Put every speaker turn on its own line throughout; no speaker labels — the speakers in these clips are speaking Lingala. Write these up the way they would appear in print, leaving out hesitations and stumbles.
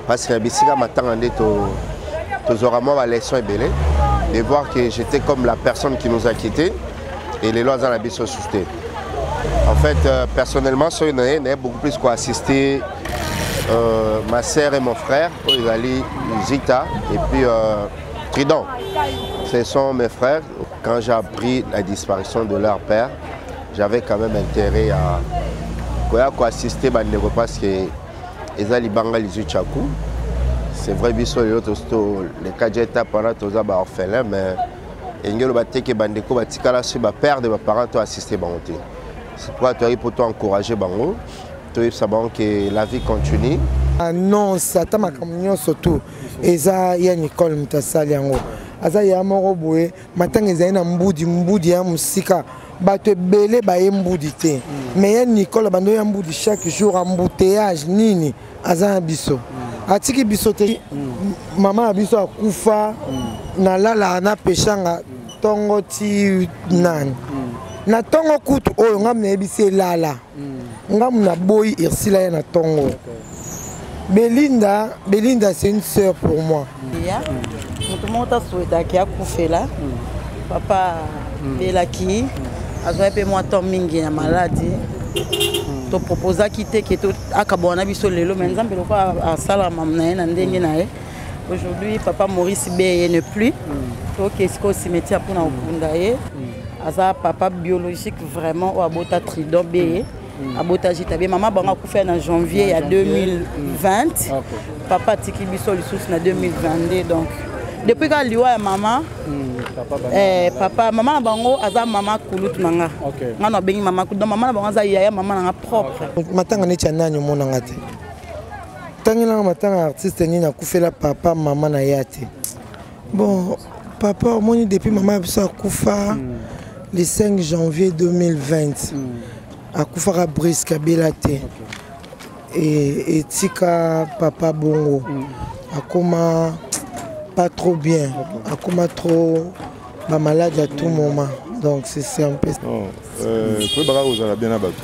Parce que Bissika m'attendait vraiment la leçon est belle. De voir que j'étais comme la personne qui nous a quittés et les lois en la bise susté. En fait, personnellement, sur une année, j'ai beaucoup plus assister ma sœur et mon frère, Zita et puis Trident. Ce sont mes frères. Quand j'ai appris la disparition de leur père, j'avais quand même intérêt à assister parce que les Banga les Uchaku. C'est vrai que les cadets pendant tous les orphelins, mais il y a des bandeko qui ont père de mes parents qui ont assisté. C'est pourquoi tu as pour encourager Bango. Tu sais que la vie continue.
Non, ça t'a ma communion surtout. Et ça, il y a Nicole Mtassaliango. Aza ya moko boye matanga ezali na mbudi ya musika bato ebele baye mbudi te mais ya Nicole bando ya mbudi chaque jour embouteillage nini aza na biso atiki biso te mama biso akufa na lala na peshanga tongo ti nani na tongo kutu oyo ngam na ebisi lala ngam na boy irsila ya na tongo Belinda c'est une sœur pour moi.
Tout le monde a souhaité qu'il y a Koufela. Papa Belaki, a joué moi Tom Mingi na maladie. To proposa quitter qui est à Kabona biso lelo mais nzambe lokwa a sala mamna na ndenge na ye. Aujourd'hui papa Maurice Beye n'est plus. To qu'est-ce qu'on cimetière pour na okunda ye. Aza papa biologique vraiment au abota Trident Beye. Abota Jitabe maman banga koufé en janvier à 2020. Papa tiki biso lisusu na 2022 donc depuis que liwa maman papa maman bango aza maman kulutu nanga ngana bengi maman donc maman bango aza yaya maman nanga propre
matanga ne tshana nyo mona ngate tangela matanga artiste ni na kufela papa maman na yate bon papa moni depuis maman biso akufa le 5 janvier 2020 akufa Brice Kabila te et tika papa bongo akoma pas trop bien, akoma trop malade à tout moment, donc c'est un peu.
Pour les gens bien abattu,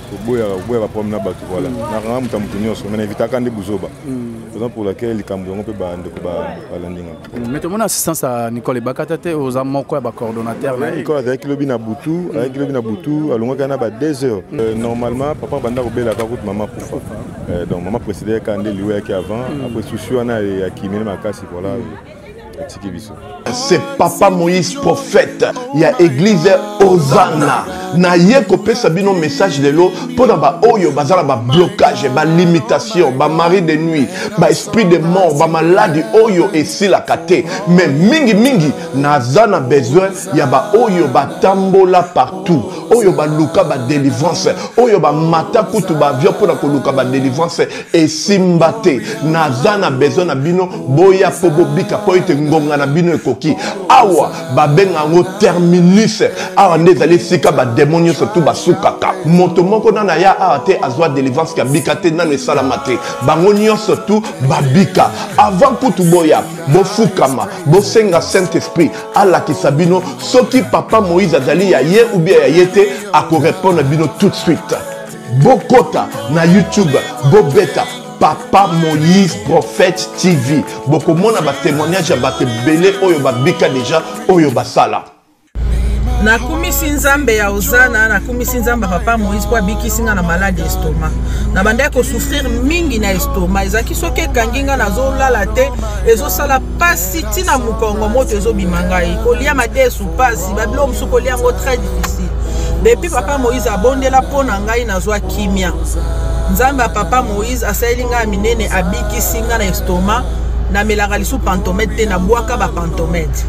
pour boire promener abattu voilà. Na rang mutamutunios, on invite à quand des bouzoba. Raison pour laquelle les Camerounais peut bande landing.
Mettons mon assistance à Nicole Bakatate aux amants quoi, coordonnateur.
Nicole avec le Binabutu, à longue canne à 2 heures. Normalement, papa banda au bel à route maman pour donc maman précédait quand il louait qui avant, après souci on a qui mène ma casse voilà.
C'est Papa Moïse prophète. Il y a église Hosanna. Na ye kopé sabino message de l'eau pour ba oyo bazala ba blocage, ba limitation, ba mari de nuit, ba esprit de mort, ba maladie oyo et si la kate. Mais mingi nazana besoin ya ba oyo ba tambola partout. Oyo ba luka ba délivrance, oyo ba mata kutu ba vio pour ko luka ba délivrance et simbate. Nazana besoin na bino boya pobo bika po ite ngonga na bino ekoki. Awa ba benga ngo terminus. Awa ndezali sika ba démonios surtout basukaka moto moko na ya ate azwa délivrance ka bikate na le salamate bangonio surtout babika avant kutu boya bofukama bosenga Saint Esprit ala kisabino soki papa Moïse azali ya ye ou bien ya yete ako répondre bino tout de suite bokota na YouTube bobeta Papa Moïse prophète TV boko mona ba témoignage ba belé oyo babika déjà oyo basala
na kumisi nzambe ya Hosanna na kumisi nzambe papa Moïse kwa bikisinga na maladie estomac na banda ko souffrir mingi na estomac ezaki soke kanginga na zo lala te ezo sala pasi tina mukongo moto ezo bimangai kolia mate sou pasi bablo msu kolia ngo très difficile depuis papa Moïse abondela pona ngai na zo kimia nzambe papa Moïse asalinga minene abikisinga na estomac na melaka lisu pantomètre te na bwaka ba pantomètre.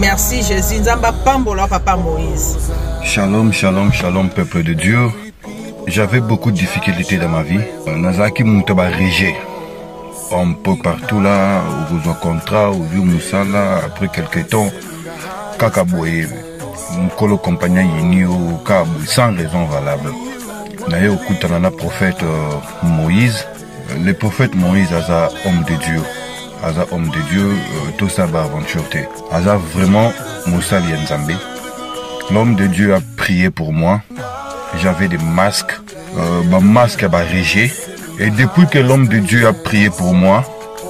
Merci Jésus, Nzamba Pambola Papa Moïse.
Shalom, shalom, shalom peuple de Dieu. J'avais beaucoup de difficultés dans ma vie. Nazaki Moutaba Régé. Un peu partout là, où vous en contrat, où vous Moussala, après quelques temps, Kakaboué, Mkolo compagnon Yinio, Kabou, sans raison valable. Naye au Koutanana prophète Moïse. Le prophète Moïse, Aza homme de Dieu. Aza homme de Dieu, tout ça va aventure. Aza vraiment Moussa Lienzambe. L'homme de Dieu a prié pour moi. J'avais des masques. Ma masque a régé. Et depuis que l'homme de Dieu a prié pour moi,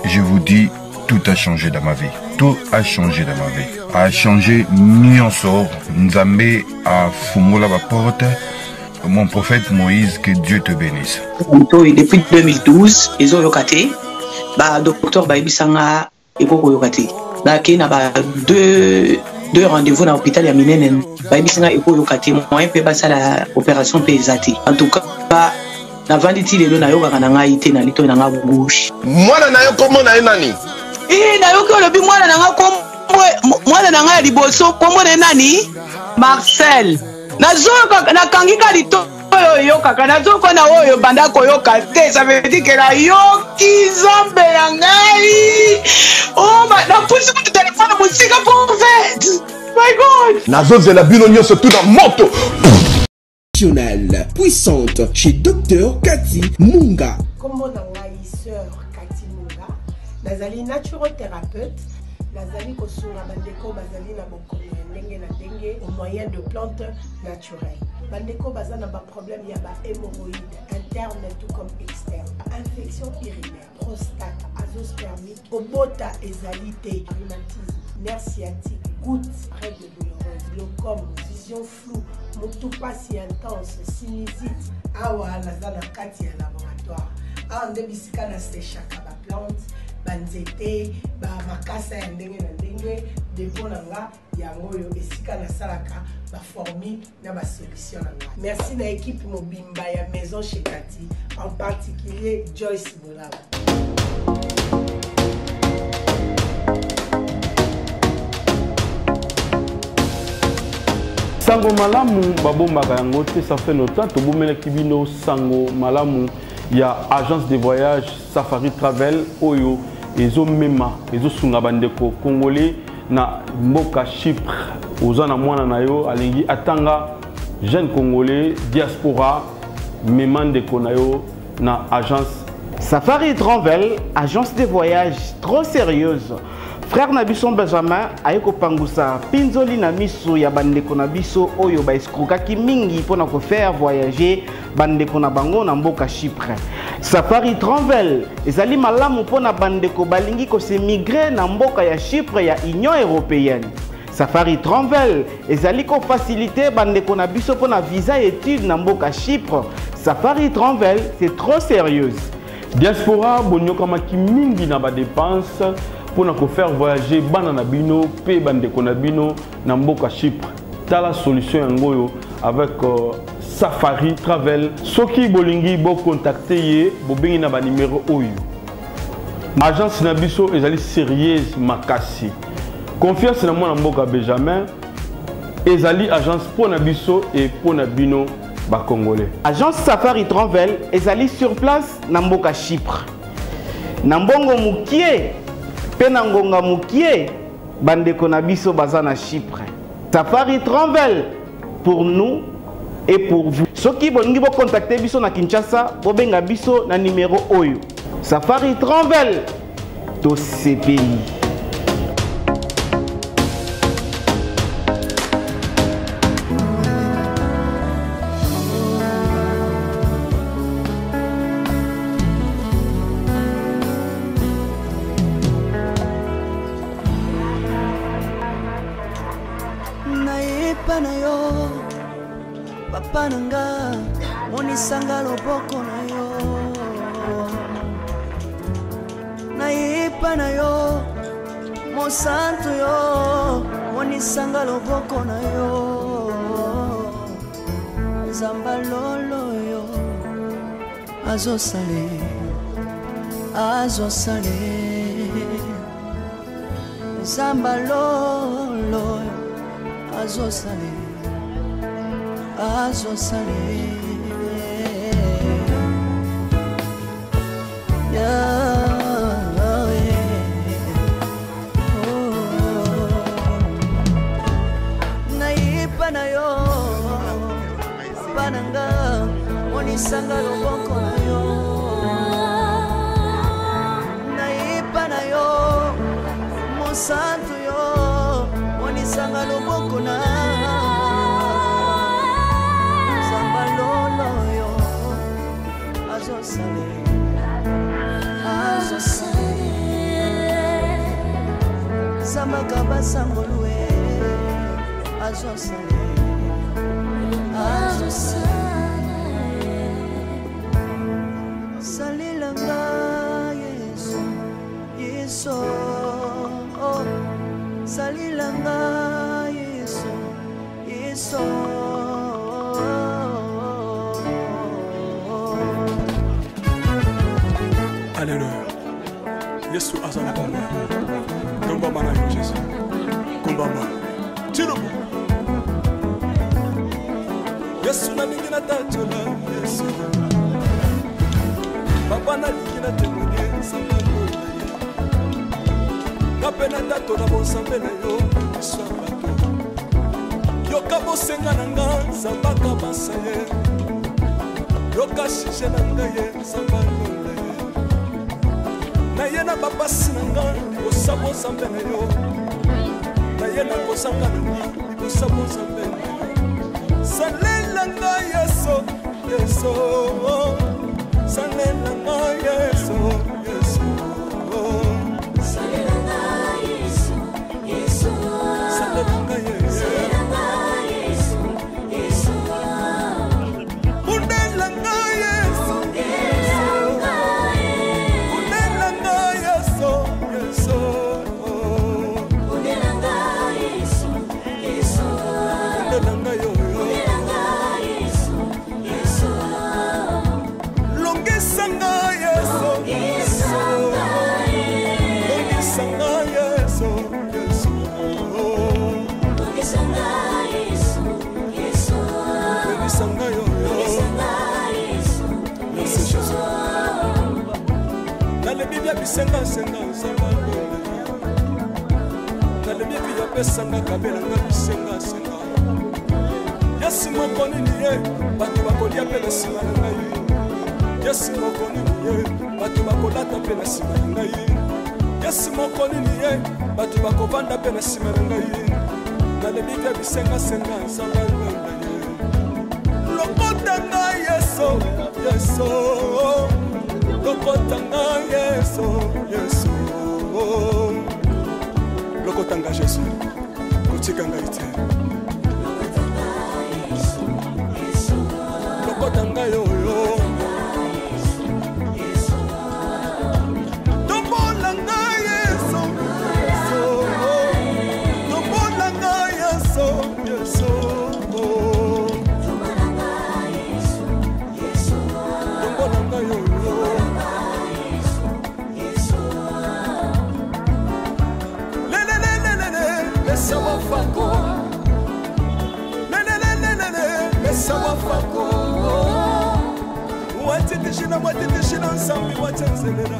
je vous dis, tout a changé dans ma vie. Tout a changé dans ma vie. A changé Nyonso, Nzambe a fungola la porte. Mon prophète Moïse, que Dieu te bénisse.
Depuis 2012, ils ont yokaté. Docteur Baibisanga et Koko yokaté. Il y a deux rendez-vous dans l'hôpital ya Minenen. Baibisanga et Koko yokaté. Moi, je peux passer à l'opération PSAT. En tout cas, na vanditi lelo na yoka na ngai te na lito na nga bouche.
Mwana na yo komo na nani?
Na yo ko lobi mwana na nga komo mwana na nga liboso komo na nani? Marcel. Nazoka na kangika lito yo kaka nazoka na oyo banda ko yoka te, ça veut dire que la yoki zombe na ngai. Oh na pusi ku téléphone musika prophète. My God.
Nazozela bino nyonso tout dans moto.
Puissante chez Dr Cathy Munga.
Comme on a sœur Cathy Munga, nazali naturothérapeute, nazali kosura bandeko bazali na bokomi ndenge na ndenge au moyen de plantes naturelles. Bandeko bazana ba problème ya ba hémorroïdes interne tout comme externe, infection urinaire, prostate, azoospermie, obota ezalité, rhumatisme, nerf sciatique, gouttes, règles douloureuses, glaucome, vision floue, motupa si intense, sinusite. Awa nazana kati ya laboratoire. Awa nde bisika na séchaka ba plante, banzete, ba makasa ya ndenge na ndenge, depo na nga yango yo esika na salaka ba formule na ba solution na nga. Merci na équipe mobimba ya maison chez Cathy, en particulier Joyce Bolaba.
Sango malamu babombaka yango te, ça fait longtemps tobomelaki bino sango malamu ya agence de voyage Safari Travel oyo ezomema ezosunga bandeko congolais na mboka Chypre. Oza na mwana na yo alingi atanga jeune congolais diaspora mema ndeko na yo na agence
Safari Travel, agence de voyage trop sérieuse. Frère Nabisson Benjamin ayeko pangusa pinzoli na miso ya bandeko na biso oyo ba eskrokaki mingi pona ko faire voyager bandeko na bango na mboka Chypre. Safari Travel ezali malamu pona bandeko balingi ko se migrer na mboka ya Chypre ya Union Européenne. Safari Travel ezali ko faciliter bandeko na biso pona visa étude na mboka Chypre. Safari Travel c'est trop sérieuse.
Diaspora bonyokamaki mingi na ba dépenses pour nous faire voyager bana na bino pe bandeko na bino na mboka Chypre. Tala solution yangoyo avec Safari Travel. Soki bolingi bo contacter ye bo bengi na ba numéro oyo. Agence na biso ezali sérieuse makasi. Confiance na mwana mboka Benjamin ezali agence pour na biso et pour na bino ba congolais.
Agence Safari Travel ezali sur place na mboka Chypre. Na mbongo mukie Penangonga mukie bandeko na biso baza na Chypre. Safari Travel pour nous et pour vous. Soki bolingi bo contacter biso na Kinshasa, bo benga biso na numéro oyo. Safari Travel to CPI.
Papa nanga monisanga loboko na yo naipa na yo mosantu yo monisanga loboko na yo zamba lolo yo azosale zamba lolo azosale naipa na yo pananga monisanga loboko na yo naipa na yo mosantu yo monisanga loboko na Sale Zamaka basangolwe azosale salilanga Yesu Yesu salilanga Yesu Yesu
Alléluia. Yesu azala komba. Komba mana yo Jésus. Komba ma. Tirubu. Yesu na mingi na tachola Yesu. Papa na lingi na temone samba kola. Kapena tato na bonsambe na yo Yesu abato. Yoka bosenga na nga samba kabasaye. Yoka shishe na nga ye samba kola. Na yena babasi na nga kosabo zambe na yo. Na yena kosanga na nga kosabo zambe na yo. Salela nga Yesu Yesu. Salela nga Yesu Yesu. Salela nga Yesu Yesu. Salela nga Yesu. Salela nga Yesu Yesu. Undela nga Yesu Yesu. Senga senga senga Nale bibi ya pesanga kabela nga senga senga Yesi mokoni niye batu bakolia pele sima ngai Yesi mokoni niye batu bakolata pele sima ngai Yesi mokoni niye batu bakovanda pele sima ngai Nale bibi ya bisenga senga senga Lokota nga Yesu Yesu Lokotanga Yesu, Yesu. Lokotanga Jésus, Kotikanga ite. Lokotanga yo. Tombolanga Yesu, Yesu. Tombolanga Yesu, Yesu. Tombolanga yo. Sawafako le sawafako watitishina nsambi watsenzelela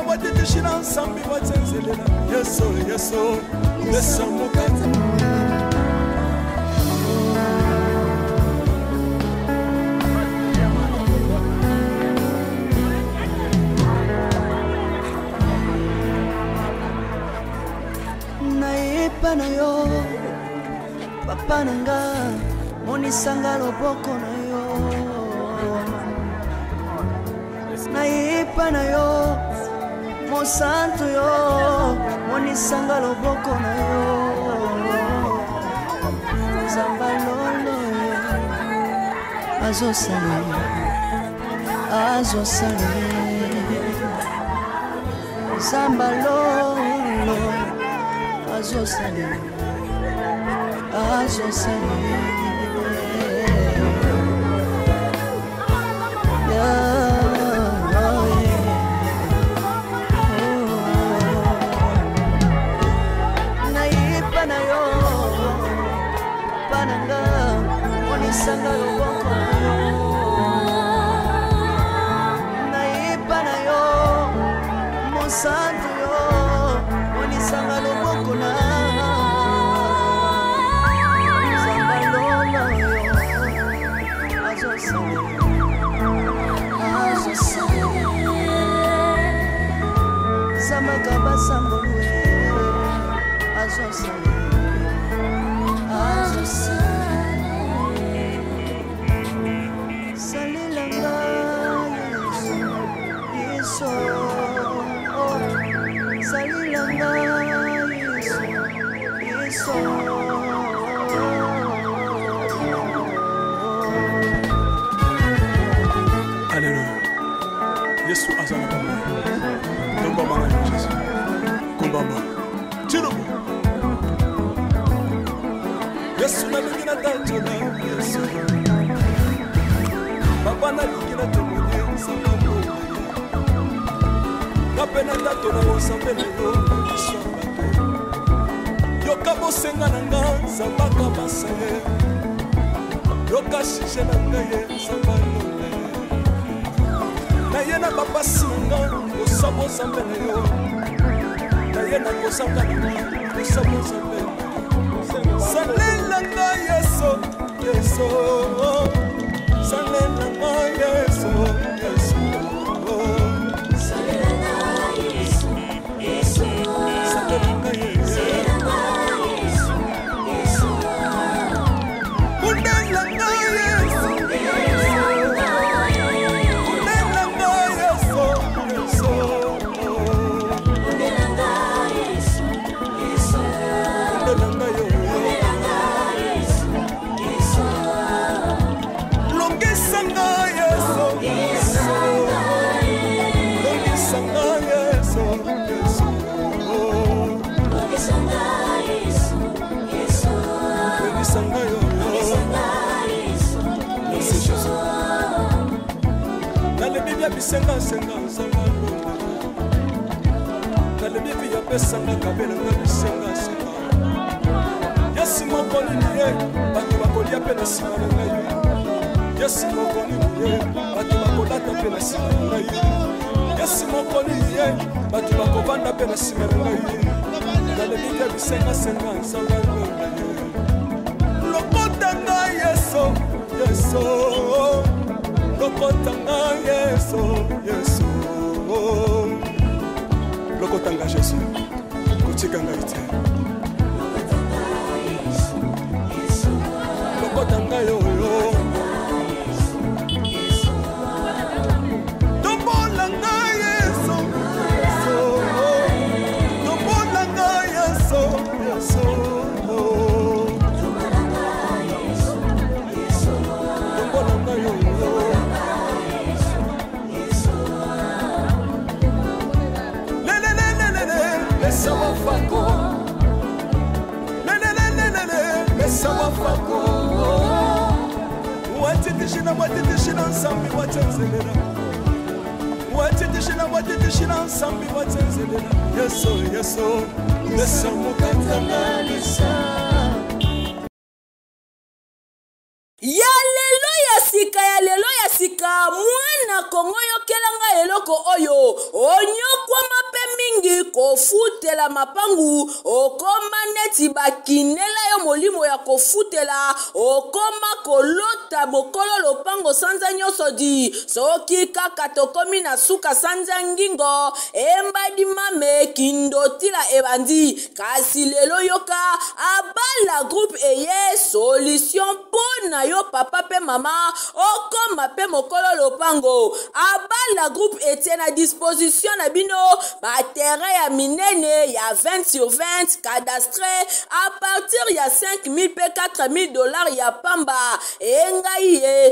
watitishina nsambi watsenzelela Yesu Yesu lesamukati
na yo papa nanga monisanga loboko na yo naipa na yo mosantu yo monisanga loboko na yo zamba lolo azosale zamba lolo azosale naipa na yo pananga onisanga loboko na yo naipa na yo mosantu yo onisanga loboko na Zamaka basangolwe azosale salilanga Yesu Yesu salilanga
Alléluia. Yesu azana baba. Komba mama ya Jésus. Komba mama. Tiro. Yesu na lingina tantola. Yesu. Papa na lingina tomoye sambalo. Kapena tantola yo sambelo yo. Yesu. Yoka bosenga nanga sambaka masale. Yoka shishe nanga ye sambalo. Nayena papa singa osabo sambele yo Nayena kosanga osabo sambele Salela nga yeso yeso Salela nga yeso yeso Salela nga yeso yeso Salela nga yeso yeso Unela nga yeso Bisenga senga sangalo Kale bibi ya pesa na kabela na bisenga senga Yesi mokoni niye Batu bakolia pena sima na ngai Yesi mokoni niye Batu bakolata pena sima na ngai Yesi mokoni niye Batu bakovanda pena sima na ngai Kale bibi ya bisenga senga sangalo Lokota ngai yeso yeso Lokotanga Yesu, Yesu. Lokotanga Jésus, Kochikanga ite. Lokotanga yo yo. Tombolanga Yesu, Yesu. Tombolanga Yesu, Yesu. Tombolanga yo yo. Sama fako, le sama fako. Watitishina nsambi watenzelela. Watitishina nsambi watenzelela. Yeso yeso, le sama katanga lisa.
Ya lelo ya sika mwana Kongo yokelanga eloko oyo onyokwa mape mingi kofutela mapangu okoma neti bakinela yo molimo ya kofutela okoma kolota bokolo lopango sanza nyoso di soki kaka tokomi na suka sanza ngingo embadi mame kindotila ebandi kasi lelo yoka abala groupe eye solution pona yo papa pe mama okoma pe mokolo lopango abala groupe etie na disposition na bino ba terrain ya minene ya 20/20 cadastre à partir ya 5 000 pe 4 000 dollars ya pamba engai ye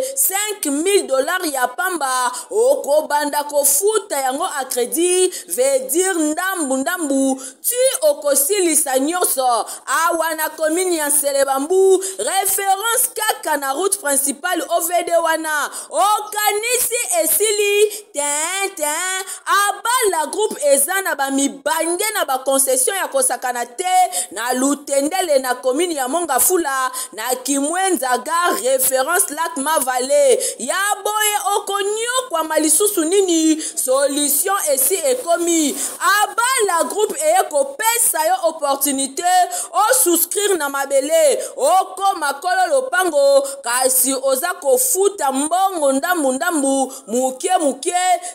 5 000 dollars ya pamba okobanda kofuta yango a crédit veut dire ndambu tu okosilisa nyonso awa na commune ya Selebambu référence kaka na route principale OVD wana okanisi esili ten abala groupe ezana ba mibange na ba concession ya kosakana te na lutendele na commune ya Mongafula na Kimwenza gare référence lac Mavale ya boye okonyo kwa malisusu nini solution esi ekomi abala groupe eko pesa yo opportunité o souscrire na mabele oko makolo lopango kasi oza kofuta mbongo ndambu muke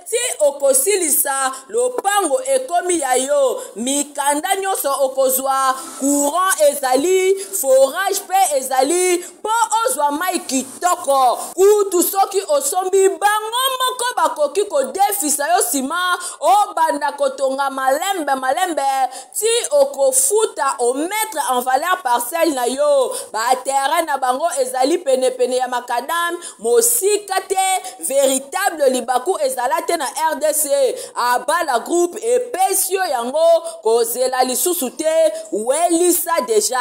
ti okosilisa lopango ekomi ya yo mikanda nyonso okozwa courant ezali forage pe ezali po ozwa mai kitoko kutu soki osombi bango moko bakoki kodefisa yo nsima obanda kotonga malembe ti okofuta omettre en valeur parcelle na yo baterrain na bango ezali penepene ya makadam mosika te véritable libaku ezala te na RDC abala groupe epesi yo yango kozela lisusu te welisa deja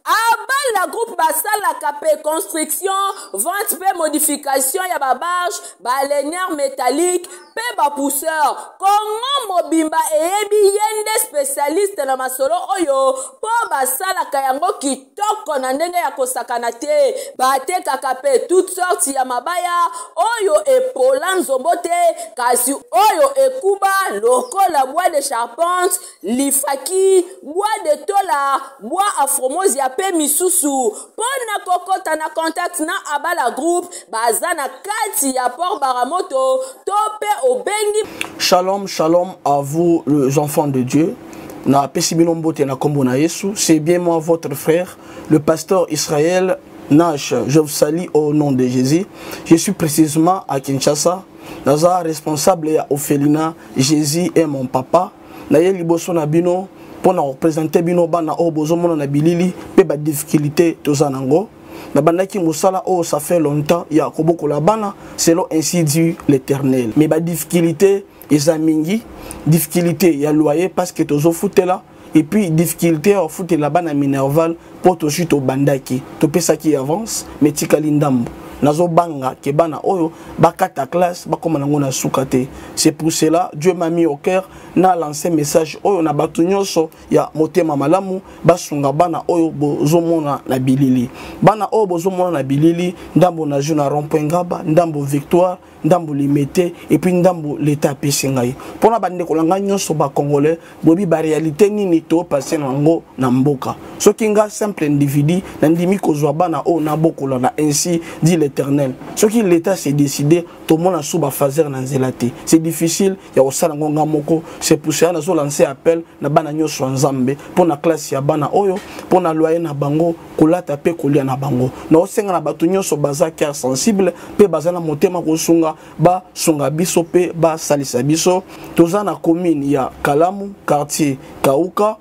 abala groupe basalaka pe construction vente pe modification ya babarge balenière métallique pe bapousseur kongo mobimba eyebi yende spécialiste na masolo oyo po basalaka yango kitoko na ndenge ya kosakana te batekaka pe toute sorte ya mabaya oyo epola nzombo te kasi oyo ekuba lokola bois de charpente lifaki bois de tola bois afromose ya pe misusu pona kokota na contact na abala groupe baza na kati ya port baramoto tope obengi.
Shalom, shalom à vous les enfants de Dieu. Na pesibilombote na kombo na Yesu, c'est bien moi votre frère, le pasteur Israël Nash. Je vous salue au nom de Jésus. Je suis précisément à Kinshasa. Naza responsable ya Ophelina, Jésus est mon papa. Na ye liboso na bino pour représenter bino bana o bozomona na bilili pe ba difficulté tozanango. Na bandaki musala oh ça fait longtemps ya koboko la bana selon ainsi dit l'Éternel. Mais ba difficulté ezamingi, difficulté ya loyer parce que tozo foutela et puis difficulté au foot la bana minerval pour to chute au bandaki. To pesa qui avance mais tikali ndambo. Nazo banga ke bana oyo bakata classe bakoma nango na sukate. C'est pour cela Dieu m'a mis au cœur na lancé message oyo na batu nyonso ya motema malamu basunga bana oyo bozomona na bilili. Bana oyo bozomona na bilili ndambo na juna rond-point Ngaba, ndambo Victoire, ndambo Limete et puis ndambo l'état pesingai. Pona bande kolanga nyonso ba congolais bobi ba réalité nini to passer nango na mboka. Soki nga simple individu na ndimi kozwa bana oyo na bokola na ainsi dit l'Éternel. Ce qui l'État s'est décidé, tout le monde a sous fazer na nzelate. C'est difficile, il y a aussi ngonga moko. C'est pour ça que nous lancé appel na bana nyoso nzambe pour na classe ya bana oyo, pour na loyer na bango, kolata pe kolia na bango. Na osenga na batu nyoso baza cœur sensible, pe baza na motema kosunga ba sunga biso pe ba salisa biso. Toza na commune ya Kalamu, quartier Kauka,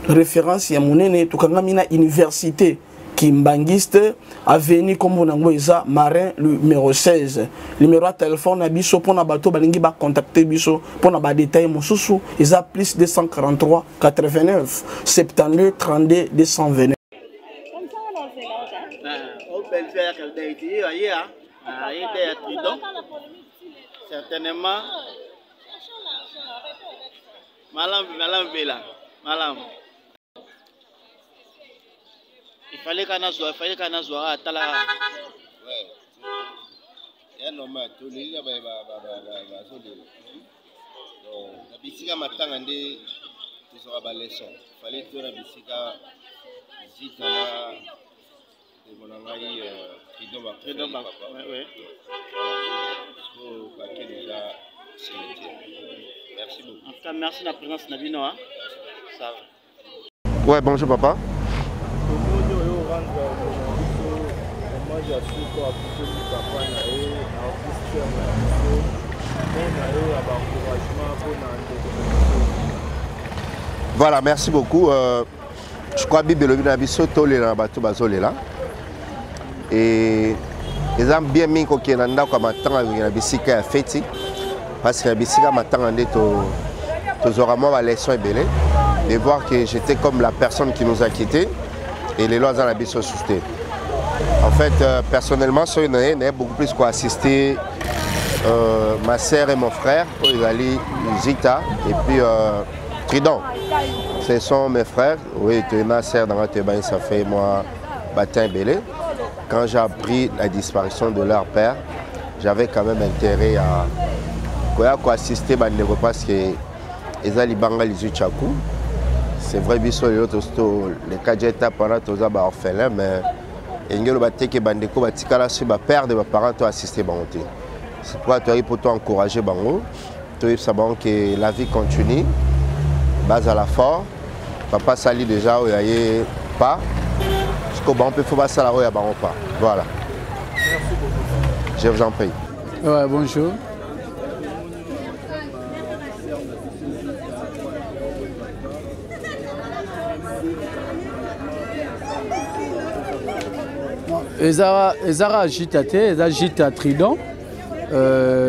référence ya monene tukanga mina université Kimbangiste, avenue comme on a Marin numéro 16. Numéro de téléphone à biso pour na bateau balingi ba contacter biso pour na ba détail mon sousou, ils a plus 243 89 72 32 229.
Certainement Malam. Il fallait qu'on soit à Tala. Ouais. C'est normal. Tout le monde va la bisika matanga nde tozora ba leçon. Il fallait que la bisika zita na de monangai Freedom Bank. Ouais. So ba déjà c'est merci beaucoup. En tout cas, merci de la présence Nabino. Ça va.
Ouais, bonjour papa. Voilà, merci beaucoup. Je crois que Bible est biso tolé na bato bazolela. Et ils ont bien mis qu'on a nda comme attend na bisika ya feti parce que bisika matanga nde to aura ma leçon est belle de voir que j'étais comme la personne qui nous a quittés et les lois dans la biso susté. En fait, personnellement, sur une année, j'ai beaucoup plus quoi assister ma sœur et mon frère, Oizali, Zita et puis Trident. Ce sont mes frères. Oui, tu es ma sœur dans la Thébaïne, ça fait moi Batin Bélé. Quand j'ai appris la disparition de leur père, j'avais quand même intérêt à assister à des repas parce que Ezali Bangal Chakou. C'est vrai, les Kadjeta pendant tous les orphelins, mais Engelo Bateke Bandeko Batikala sur ma père de mes parents ont assisté Bangoté. C'est pourquoi tu as pour encourager Bango. Tu as savoir que la vie continue. Base à la fort. Papa sali déjà où il n'y a pas. Parce qu'on peut faire ça là où il n'y a pas. Voilà. Je vous en prie.
Ouais, bonjour. Ezara agita te, eza agita Tridon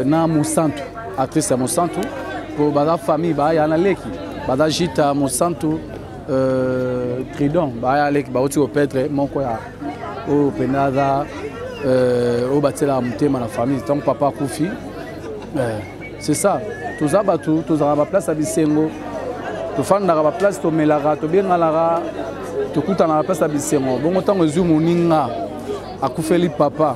na Monsanto, actrice à Monsanto pour la famille ba ya na leki, ba agita Monsanto Tridon, ba ya leki ba oti au pètre mon ko ya au penada au batela mutema na famille tant papa kufi. C'est ça. Tout ça batu, tout ça ba place à Bisengo. To fanda ba place to melara, to bien ngalara, to kuta na place à Bisengo. Bon autant ozu moninga. Akufeli papa.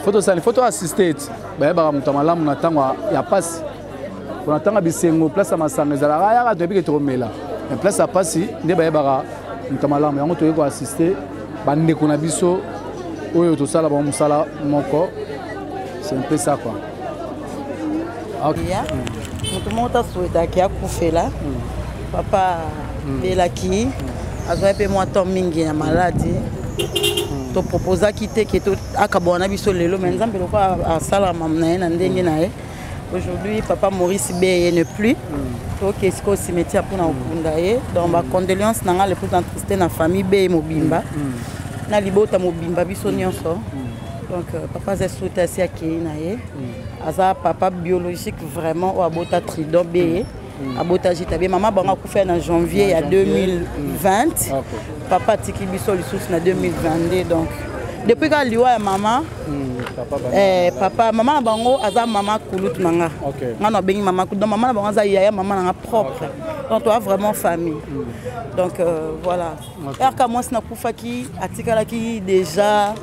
Photo assisted. Ba ba mutamalamu na tangwa ya passe. Pour tanga Bisengo place à Masanga ezala ya to bike to mela. En place à passi nde ba ba mutamalamu yango to yeko assister bande ko na biso oyo to sala ba musala moko. C'est un peu ça quoi.
Ok. Mutu mota souhaita ki akufela. Papa belaki azwa pe moi temps mingi na maladie. To proposa quitter qui to akabona biso lelo mais nzambe loko a sala mamna na ndenge na ye. Aujourd'hui papa Maurice Beye ne plus. To kesko cimetière pour na okunda ye. Donc ma condoléance nanga le plus entristée na famille Beye Mobimba. Na libota Mobimba biso nyonso. Donc papa zé souhaité asi akei na ye. Aza papa biologique vraiment au abota Tridon Beye. Abota jitabe maman banga kufa en janvier il y a 2020. Papa tiki biso lisusu na 2022 donc depuis ka liwa ya maman papa maman bango aza maman kulutu nanga ngana bengi maman donc maman bango aza yaya maman nanga propre donc toi vraiment famille donc voilà erka moi na kufa ki atikala ki déjà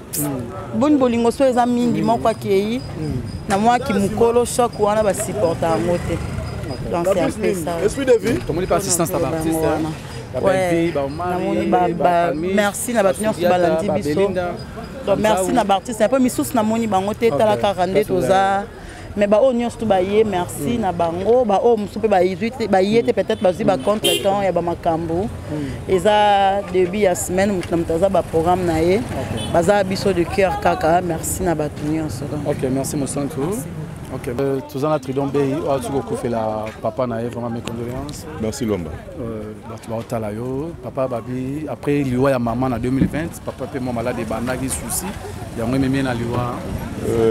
bon bolingo so eza mingi moko akei na moi ki mukolo choc wana ba supporter ngote donc c'est un peu ça
esprit de vie
comment pas assistance à l'artiste
ouais. Merci na batunion sur balandi biso. Donc merci na artiste un peu misous na moni bango te tala 42 toza mais ba onion tout baye merci na bango ba o musupe ba 18 ba yete peut-être ba ba contre-temps ya ba makambo eza début ya semaine mutaza ba programme na ye baza biso de cœur kaka merci na batunion.
OK, merci Monsanto. Ok. Tous en Tridon Beye, tu as fait la papa naïf, vraiment mes condoléances.
Merci Lomba.
Papa Babi, après il y a maman en 2020, papa peut mon malade et bandagi souci. Il y a un même na liwa.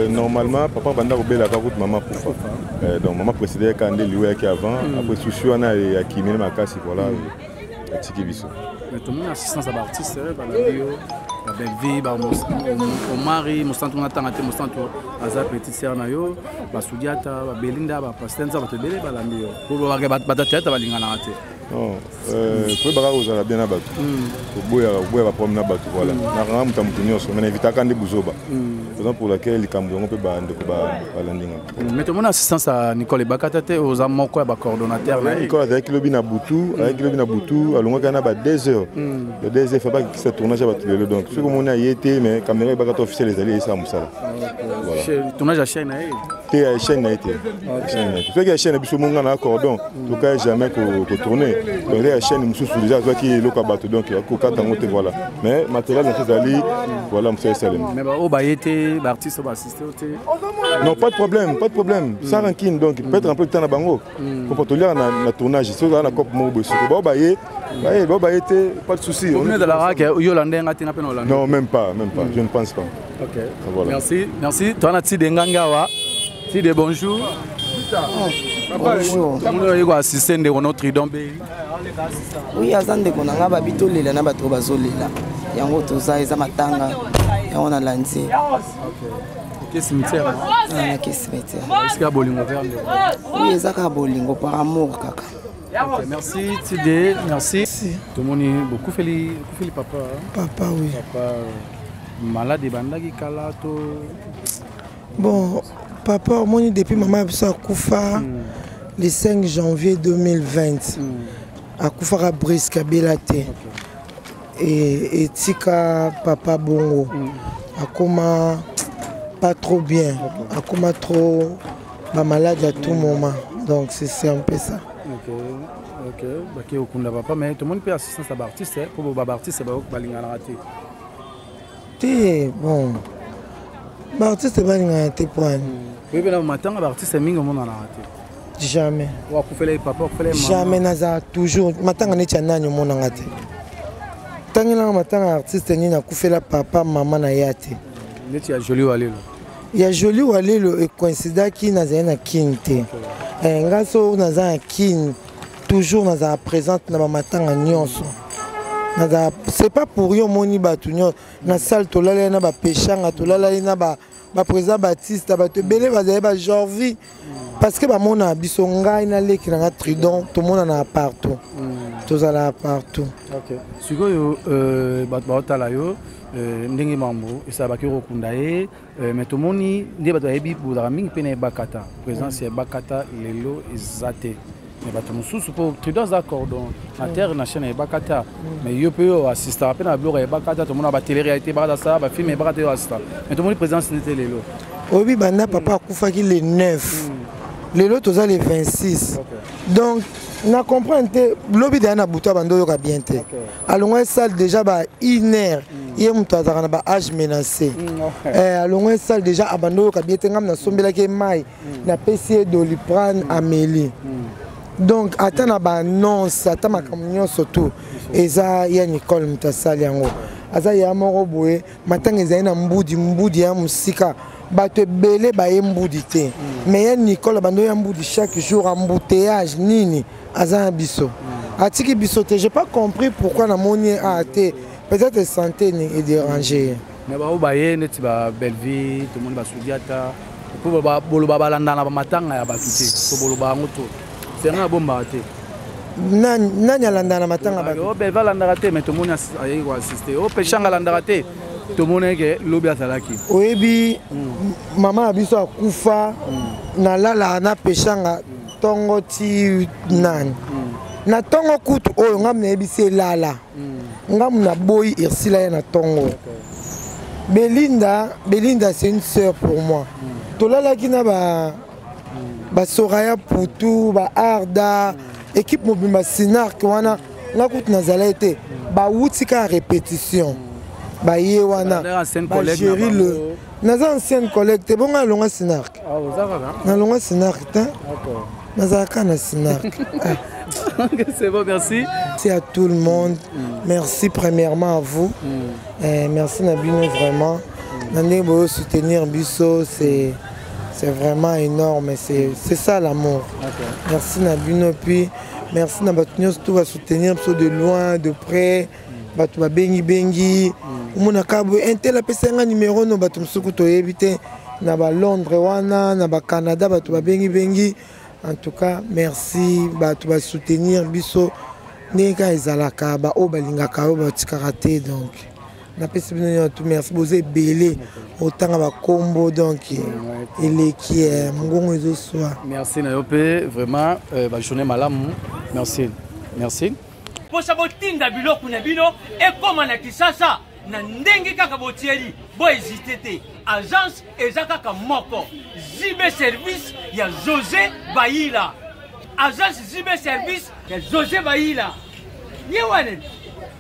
Normalement, papa banda obela ka route maman pour donc maman précédait quand il liwa qui avant, après souci on a qui mène ma casse voilà. Tiki biso.
Mais tout le monde assistance à l'artiste, balabio. La belle vie, mon mari, mon centre, mon centre, Aza petite sœur nayo, Basudiata, Belinda, Pastenza, Batebele, Balamio. Pour voir que Batateta va l'inganate.
Non, pour bara aux ala bien abattu. Pour boire va promener abattu voilà. Na ram tam kunyo so, mais éviter quand des bouzoba. Raison pour laquelle les Camerounais on peut bande ko balandinga.
Mettons mon assistance à Nicole Bakatate aux amants quoi, coordonnateur.
Nicole avec le Binabutu, alonga kana ba 2 heures. Le 2 heures fait pas que ça tournage va tuer donc. Ce que mon a été mais caméra Bakato officiel les alliés ça musala.
Voilà. Tournage à chaîne aí.
Té à chaîne a été. Fait que chaîne biso monga na cordon, to ka jamais ko tourner. Donc la chaîne mususu déjà toi qui loka bateau donc ko kata ngote voilà. Mais matériel dans ces alliés voilà monsieur Salem.
Mais au baïté, l'artiste va assister au thé.
Non, pas de problème. Ça rancune donc peut-être un peu de temps à bango. Pour pas lire na tournage, c'est ça na cop mo bosso. Ba baïté, pas de souci.
On est dans la raque, Yolande ngati na pena Hollande.
Non, même pas, je ne pense pas.
OK. Voilà. Merci. Toi na ti de nganga ti de bonjour. Bonjour. Comment est-ce que assistant de notre Tridon Beye?
Oui, azande ko nanga ba bitolela na bato bazolela. Yango toza eza matanga. Yango na lanzi.
OK. Quel cimetière?
Ah, quel cimetière.
Est-ce qu'il y a bolingo vert?
Oui, ezaka bolingo par amour kaka.
OK, merci Tidé, merci. Tout le monde beaucoup fait papa.
Papa oui.
Papa malade bandaki kala to.
Bon, papa moi depuis maman a kufa le 5 janvier 2020. A kufa Brice Kabelate. Et tika papa bongo. Akoma pas trop bien. Akoma trop malade à tout moment. Donc c'est un peu ça.
OK. Baki okunda papa mais tout le monde peut assistance à l'artiste pour ba artiste ba balinga na raté.
Bon. baartiste balingana te poani
oyebela matanga baartiste mingi omonana te
jamais
wakufela papa wakufela mama
jamais naza toujours matanga neti ya nani omonanga te tangelanga matanga artiste nini akufela papa mama na ye te
neti ya joli walelo
ya joli walelo ekoincidaki nazali na kini te nga so naza na kini toujours nazala présente na bamatanga nyonso c'est pas pour yo moni bato nyonso na salle tolala na bapeshanga tolala na baprésident baptiste bato ebele bazali bajorvi parce que bamona biso ngai naleki nanga tridon tomonana partout tozala partout
sikoyo bato baotala yo ndenge mambo esala baki kokunda ye mais tomoni nde bato bayebi bozalaka mingi mpe na ebakata présence ya ebakata lelo eza te mais bato mosusu mpo tridon aza cordon na terre na chaîne ya ebakata mais yo mpe oyo assistaka mpe na biloko ya ebakata tomona bateléréalité bakata sala bafilme ebakata yo assista mais tomoni présence nete lelo
oyebi banda papa akufaki le 9 lelo toza le 26 donc na comprendre te lobi deya na butu abanda oyoka bien te alongwa esale déjà ba 1 heure ye moto azalaka na ba age menacé alongwa esale déjà abanda oyoka bien te ngami nasombelaki mai napesi ye doliprane amélie donc ata na baannonce ata makambo nyonso tu eza ya nicole moto asali yango aza ya moko boye matanga ezali na mbudi ya mosika bato ebele baye mbudi te mais ya nicole bando ya mbudi chaque jour embouteillage nini aza na biso atiki biso te j'ai pas compris pourquoi namoni a te peut-être santé est dérangé
mais bao baye neti ba Belleville tomoni basudi ata po boloba balandana bamatanga ya bato te to boloba yango to c'est nga bomba te
nani alandana matanga bato
Belleville alandaka te mais tomoni aye ko assister o peshanga alandaka te tomoni ke lobi azalaki
oyebi mama na biso akufa nalala na peshanga tongo ti nani na tongo kutu oyo ngamu nayebisi elala ngamu na boyi ersila ye na tongo Belinda c'est une sœur pour moi tolalaki na basoraya putu baarda équipe mobimba sinark wana nga kutu nazala ete bawutika ya répétition baye wana bagéri le naza ancienne collègue te bongo alonga sinark nalonga sinark te nazalaka na sinark
c'est bon, merci.
Merci à tout le monde. Merci premièrement à vous. Merci Nabino vraiment. Nandé soutenir Bisso, c'est vraiment énorme. C'est ça l'amour. Merci Nabino. Puis merci Nabatunios, tout va soutenir Bisso de loin, de près. Batu ba bengi bengi. Umuna kabo intel apesa nga numéro no batu msuku to yebite na ba Londres wana na ba Canada batu ba bengi bengi. En tout cas, merci tu vas soutenir biso neka ezalaka ba o balingaka o ba tikarate donc na pesi bino tout merci bozé belé autant ba combo donc il qui est ngongo ezo soa
merci na yope vraiment ba journée malamu merci merci
posa botinda biloko na bino ekoma na kisasa na ndenge kaka botieli bo hésiter te agence ezakaka moko Zibe service ya José Baïla agence Zibe service ya José Baïla yewane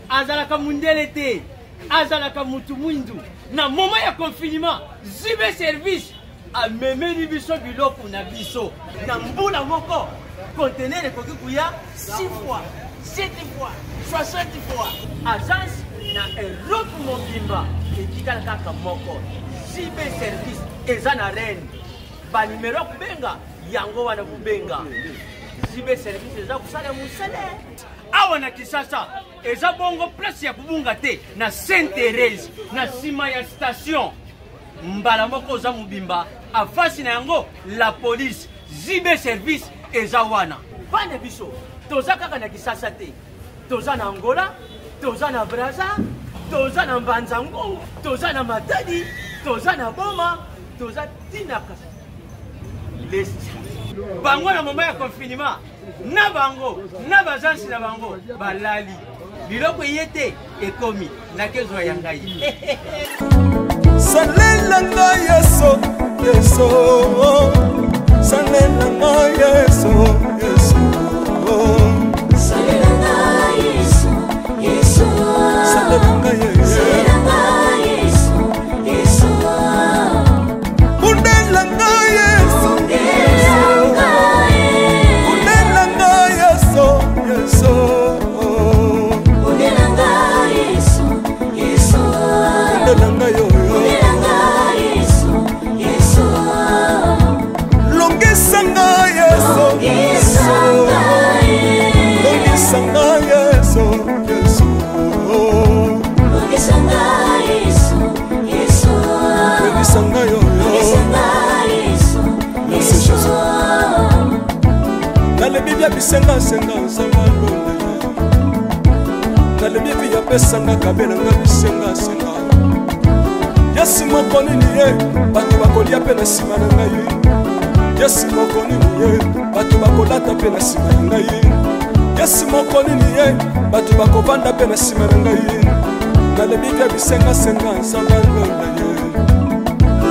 azalaka mundele te azalaka mutu mwindu na moment ya confinement Zibe service amemeli biso biloko na biso na mbula moko conteneur ekoki kuya 6 fois 7 fois 60 fois agence na eloko mobimba etikala kaka moko Zibe service eza na reine ba numéro kubenga yango wana kubenga Zibe service eza kusala musele awa na Kisasa eza bongo place ya kubunga te na Sainte Thérèse na sima ya station mbala moko za mubimba afasi na yango la police Zibe service eza wana bana biso toza kaka na Kisasa te toza na Angola toza na Brazza toza na Mbanzango toza na Matadi toza na Boma toza tinaka les bango na moment ya confinement na bango na bazansi na bango balali biloko yete ekomi na kezo ya ngai
salela ngai yeso yeso salela ngai yeso yeso salela ngai yeso yeso salela ngai yeso yeso bia bisenga senga nzamba londe nalebi bia pesanga kabela nga bisenga senga yesi moko nini ye bato bakolia pe na nsima na ngai yesi moko nini ye bato bakolata pe na nsima na ngai yesi moko nini ye bato bakovanda pe na nsima na ngai nalebi bia bisenga senga nzamba londe ye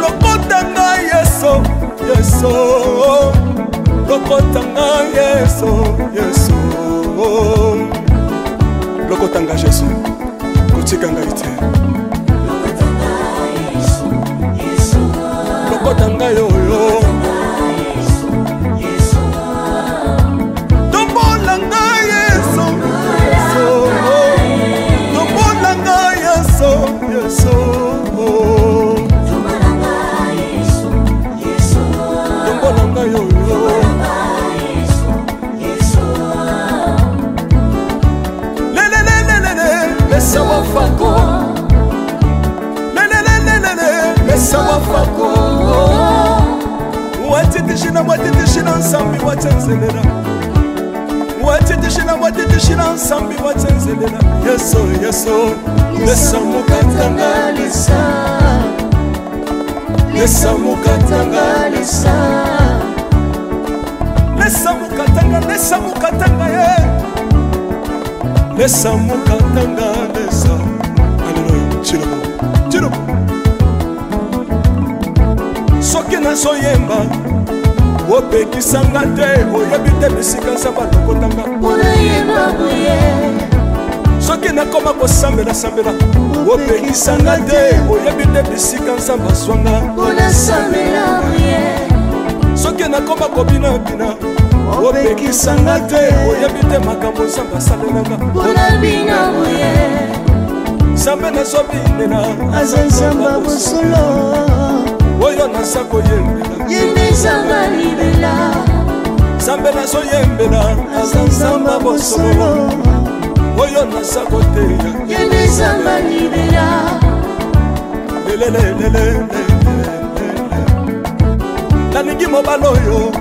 lokota ngai yeso yeso lokotanga yeso yeso lokotanga Jésus kotikanga ite lokotanga yoyo tombolanga yeso yeso tombolanga yeso yeso tombolanga yoyo Mesa wafako Mesa wafako Watitishina nsambi watenzelela Watitishina nsambi watenzelela Yeso yeso Mesa mukatanga lisa Mesa mukatanga lisa Mesa mukatanga ye Lesa mukatanga lesa Alléluia Chirobo Chirobo Soki na soyemba Opekisanga te Oyebi te bisika nsamba lokotanga Unayemba buye Soki na koma kosambela sambela Opekisanga te Oyebi te bisika nsamba swanga Unasambela buye Soki na koma kobina bina opekisanga te oyebi te makambo nzambe asalelanga mpona bina boye nzambe nazobinela aza nzamba bosolo oyo naza koyembela yende nzamba libela nzambe nazoyembela aza nzamba bosolo oyo naza koteya yende nzamba libela lelelelelele nalingi mobala oyo